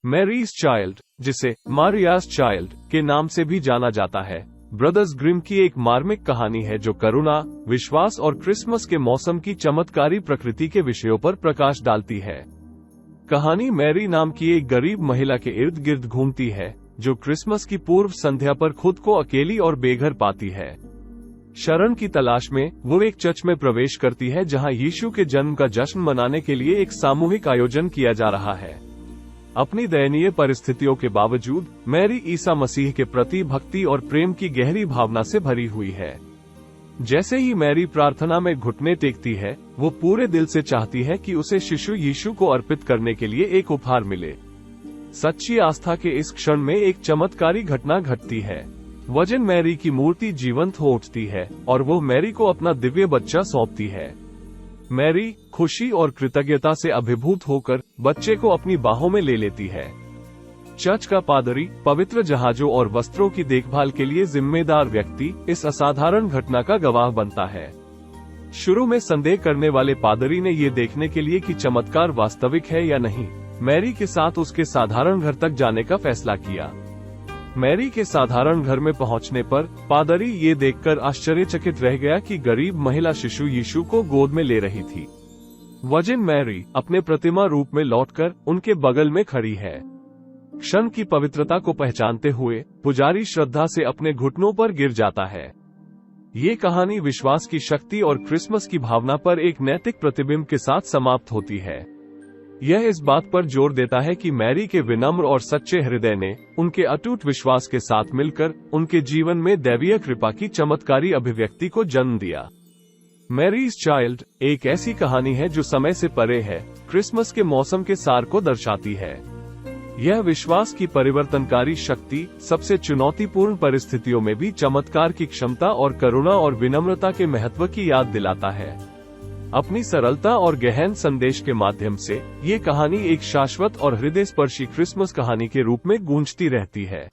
Mary's child, जिसे मारियास child के नाम से भी जाना जाता है, ब्रदर्स ग्रिम की एक मार्मिक कहानी है जो करुणा, विश्वास और क्रिसमस के मौसम की चमत्कारी प्रकृति के विषयों पर प्रकाश डालती है। कहानी मैरी नाम की एक गरीब महिला के इर्द गिर्द घूमती है, जो क्रिसमस की पूर्व संध्या पर खुद को अकेली और बेघर पाती है। शरण की तलाश में वो एक चर्च में प्रवेश करती है, जहां यीशु के जन्म का जश्न मनाने के लिए एक सामूहिक आयोजन किया जा रहा है। अपनी दयनीय परिस्थितियों के बावजूद मैरी ईसा मसीह के प्रति भक्ति और प्रेम की गहरी भावना से भरी हुई है। जैसे ही मैरी प्रार्थना में घुटने टेकती है, वो पूरे दिल से चाहती है कि उसे शिशु यीशु को अर्पित करने के लिए एक उपहार मिले। सच्ची आस्था के इस क्षण में एक चमत्कारी घटना घटती है। वजन मैरी की मूर्ति जीवंत हो उठती है और वो मैरी को अपना दिव्य बच्चा सौंपती है। मैरी खुशी और कृतज्ञता से अभिभूत होकर बच्चे को अपनी बाहों में ले लेती है। चर्च का पादरी, पवित्र जहाजों और वस्त्रों की देखभाल के लिए जिम्मेदार व्यक्ति, इस असाधारण घटना का गवाह बनता है। शुरू में संदेह करने वाले पादरी ने ये देखने के लिए कि चमत्कार वास्तविक है या नहीं, मैरी के साथ उसके साधारण घर तक जाने का फैसला किया। मैरी के साधारण घर में पहुंचने पर पादरी ये देखकर आश्चर्यचकित रह गया कि गरीब महिला शिशु यीशु को गोद में ले रही थी। वजन मैरी अपने प्रतिमा रूप में लौटकर उनके बगल में खड़ी है। क्षण की पवित्रता को पहचानते हुए पुजारी श्रद्धा से अपने घुटनों पर गिर जाता है। ये कहानी विश्वास की शक्ति और क्रिसमस की भावना पर एक नैतिक प्रतिबिंब के साथ समाप्त होती है। यह इस बात पर जोर देता है कि मैरी के विनम्र और सच्चे हृदय ने उनके अटूट विश्वास के साथ मिलकर उनके जीवन में दैवीय कृपा की चमत्कारी अभिव्यक्ति को जन्म दिया। मैरीज चाइल्ड एक ऐसी कहानी है जो समय से परे है, क्रिसमस के मौसम के सार को दर्शाती है। यह विश्वास की परिवर्तनकारी शक्ति, सबसे चुनौतीपूर्ण परिस्थितियों में भी चमत्कार की क्षमता और करुणा और विनम्रता के महत्व की याद दिलाता है। अपनी सरलता और गहन संदेश के माध्यम से ये कहानी एक शाश्वत और हृदयस्पर्शी क्रिसमस कहानी के रूप में गूंजती रहती है।